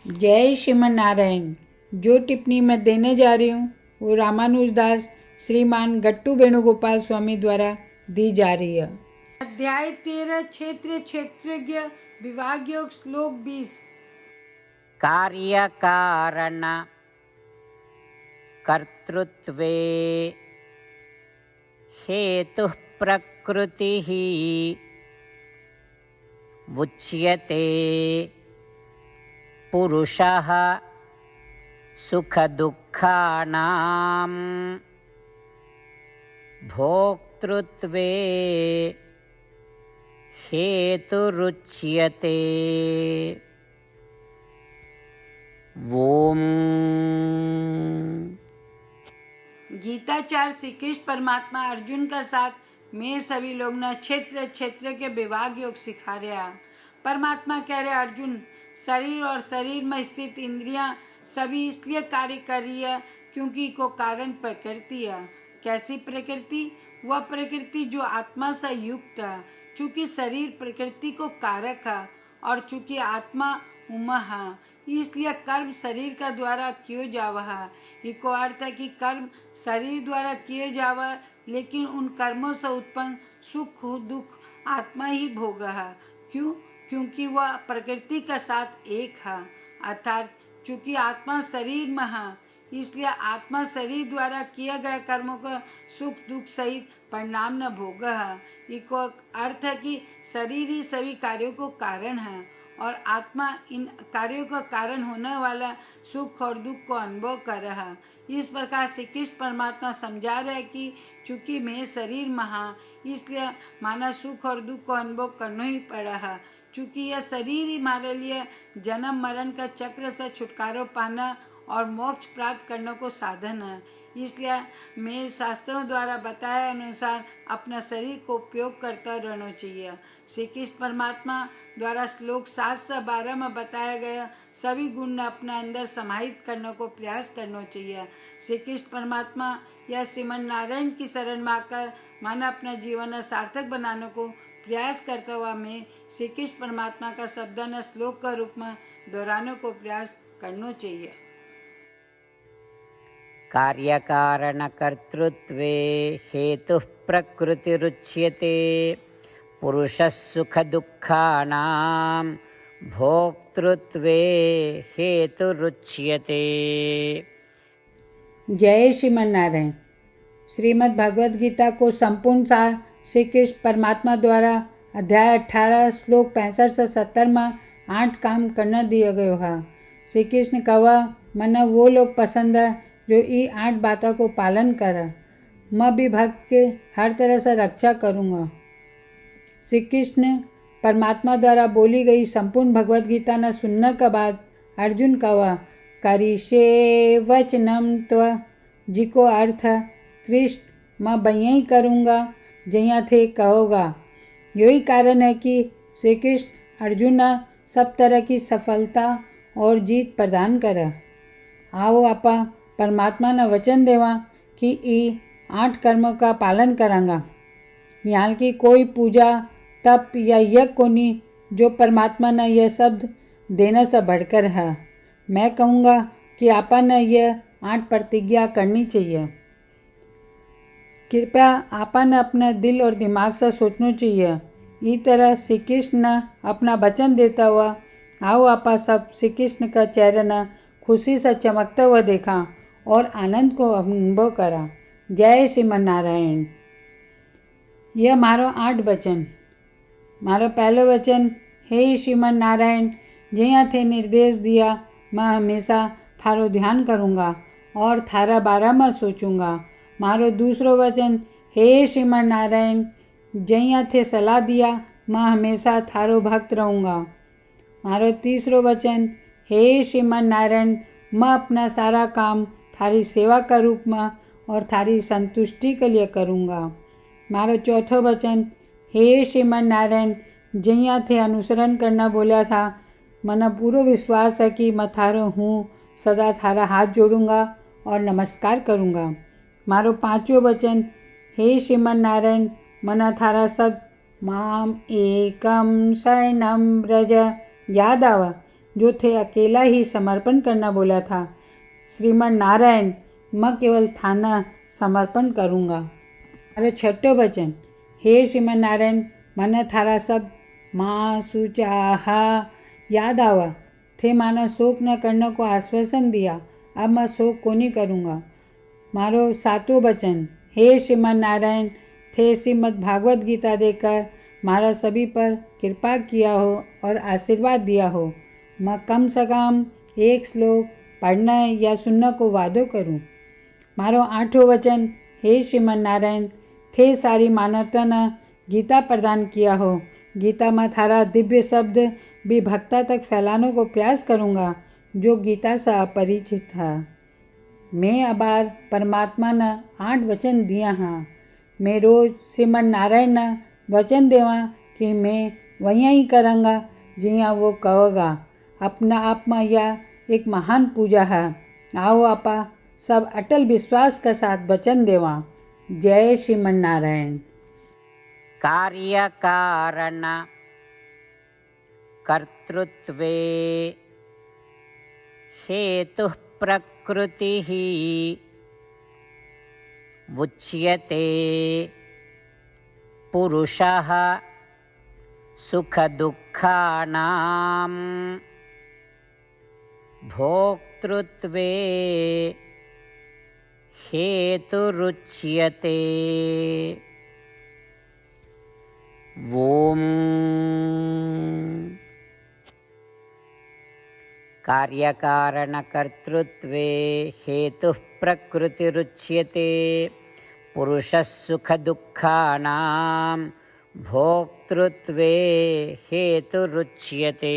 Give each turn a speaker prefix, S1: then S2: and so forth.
S1: जय श्रीमन नारायण। जो टिप्पणी मैं देने जा रही हूँ वो रामानुजदास श्रीमान गट्टू वेणुगोपाल स्वामी द्वारा दी जा रही है। अध्याय 13 क्षेत्रज्ञ विभाग योग श्लोक 20।
S2: कार्य कारण कर्तृत्वे हेतु प्रकृतिः उच्यते पुरुषः सुख दुःखानां भोक्तृत्वे हेतुरुच्यते। ओम।
S1: गीताचार्य श्री कृष्ण परमात्मा अर्जुन का साथ में सभी लोग न क्षेत्र के विभाग योग सिखा रहा। परमात्मा कह रहे अर्जुन, शरीर और शरीर में स्थित इंद्रियां सभी इसलिए कार्य कर रही है क्योंकि को कारण प्रकृति है। कैसी प्रकृति? वह प्रकृति जो आत्मा से युक्त है। चूंकि शरीर प्रकृति को कारक है और चूंकि आत्मा उमा है, इसलिए कर्म शरीर का द्वारा किए जावा है। इको अर्थ है कि कर्म शरीर द्वारा किए जावा, लेकिन उन कर्मों से उत्पन्न सुख दुख आत्मा ही भोग है। क्यों? क्योंकि वह प्रकृति के साथ एक है। अर्थात चूंकि आत्मा शरीर में है, इसलिए आत्मा शरीर द्वारा किए गए कर्मों का सुख दुख सहित परिणाम न भोग है। इको अर्थ है कि शरीर ही सभी कार्यों को कारण है और आत्मा इन कार्यों का कारण होने वाला सुख और दुख को अनुभव कर रहा है। इस प्रकार श्री कृष्ण परमात्मा समझा रहे हैं कि चूंकि मैं शरीर में हाँ, इसलिए माना सुख और दुख को अनुभव करना ही पड़ा है। चूंकि यह शरीर ही हमारे लिए जन्म मरण का चक्र से छुटकारा पाना और मोक्ष प्राप्त करने को साधन है, इसलिए मैं शास्त्रों द्वारा बताए अनुसार अपना शरीर को उपयोग करता रहना चाहिए। श्री कृष्ण परमात्मा द्वारा श्लोक 7 से 12 में बताया गया सभी गुण अपना अंदर समाहित करने को प्रयास करना चाहिए। श्री कृष्ण परमात्मा या श्रीमन नारायण की शरण में आकर माना अपना जीवन सार्थक बनाने को प्रयास करता हुआ मैं श्री कृष्ण परमात्मा का शब्द न श्लोक का रूप में दोहराने को प्रयास करना चाहिए।
S2: कार्य कारण कर्तृत्वे हेतु प्रकृतिरुच्यते पुरुषः सुख दुःखानां भोक्तृत्वे हेतुरुच्यते।
S1: जय श्रीमन नारायण। श्रीमद् भगवद गीता को संपूर्ण सार श्री कृष्ण परमात्मा द्वारा अध्याय 18 श्लोक 65 से 70 में 8 काम करना दिया गया है। श्री कृष्ण कहा, मना वो लोग पसंद है जो ये 8 बातों को पालन करे। मैं भी भक्त के हर तरह से रक्षा करूँगा। श्री कृष्ण परमात्मा द्वारा बोली गई संपूर्ण भगवद गीता न सुनने के बाद अर्जुन कहा, करिष्ये वचनम त्व, जिको अर्थ है कृष्ण मैं बइया ही करूँगा जैया थे कहोगा। यही कारण है कि श्री कृष्ण अर्जुन सब तरह की सफलता और जीत प्रदान करे। आओ आपा परमात्मा ने वचन देवा कि ये 8 कर्मों का पालन करांगा। यहाँ की कोई पूजा तप या यज्ञ को नहीं जो परमात्मा ने यह शब्द देने से बढ़कर है। मैं कहूँगा कि आपा ने यह 8 प्रतिज्ञा करनी चाहिए। कृपया आपा ने अपने दिल और दिमाग से सोचना चाहिए। इस तरह श्री कृष्ण ने अपना वचन देता हुआ आओ आपा सब श्री कृष्ण का चेहरा ने खुशी से चमकता हुआ देखा और आनंद को अनुभव करा। जय श्रीमन नारायण। यह मारो 8 वचन। मारो पहलो वचन, हे श्रीमन नारायण, जैया थे निर्देश दिया मैं हमेशा थारो ध्यान करूँगा और थारा बारे में सोचूंगा। मारो दूसरो वचन, हे श्रीमन नारायण, जैया थे सलाह दिया मैं हमेशा थारो भक्त रहूँगा। मारो तीसरो वचन, हे श्रीमन नारायण, मैं अपना सारा काम थारी सेवा का रूप में और थारी संतुष्टि के लिए करूँगा। मारो चौथो वचन, हे श्रीमन नारायण, जैया थे अनुसरण करना बोला था, मना पूरा विश्वास है कि मैं थारो हूँ, सदा थारा हाथ जोड़ूंगा और नमस्कार करूँगा। मारो पांचवो वचन, हे श्रीमन नारायण, मना थारा शब्द माम एकम शरणम ब्रज याद आवा, जो थे अकेला ही समर्पण करना बोला था। श्रीमन नारायण, मैं केवल थाना समर्पण करूँगा। अरे छठो वचन, हे श्रीमन नारायण, મને थारा सब माँ सुचाहा याद आवा थे। माना शोक न करने को आश्वासन दिया, अब मैं शोक को नहीं करूँगा। मारो सातों वचन, हे श्रीमन नारायण, थे श्रीमद् भागवत गीता देकर मारा सभी पर कृपा किया हो और आशीर्वाद दिया हो। मैं कम से कम एक श्लोक पढ़ने या सुनने को वादो करूं। मारो आठों वचन, हे श्रीमन नारायण, थे सारी मानवता ने गीता प्रदान किया हो। गीता में थारा दिव्य शब्द भी भक्ता तक फैलाने को प्रयास करूँगा जो गीता से अपरिचित है। मैं अबार परमात्मा ने 8 वचन दिया हाँ। मैं रोज श्रीमन नारायण ने वचन देवा कि मैं वहीं ही करूँगा जिया वो कहेगा। अपना आप में यह एक महान पूजा है। आओ आपा सब अटल विश्वास के साथ वचन देवा। जय श्रीमन नारायण।
S2: कार्य कारण कर्तृत्वे हेतु प्रकृतिः उच्यते पुरुषः सुख दुःखानां भोक्तृत्वे हेतुरुच्यते। ओम कार्यकारणकर्तृत्वे हेतुः प्रकृतिरुच्यते पुरुषः सुखदुःखानां भोक्तृत्वे हेतुरुच्यते।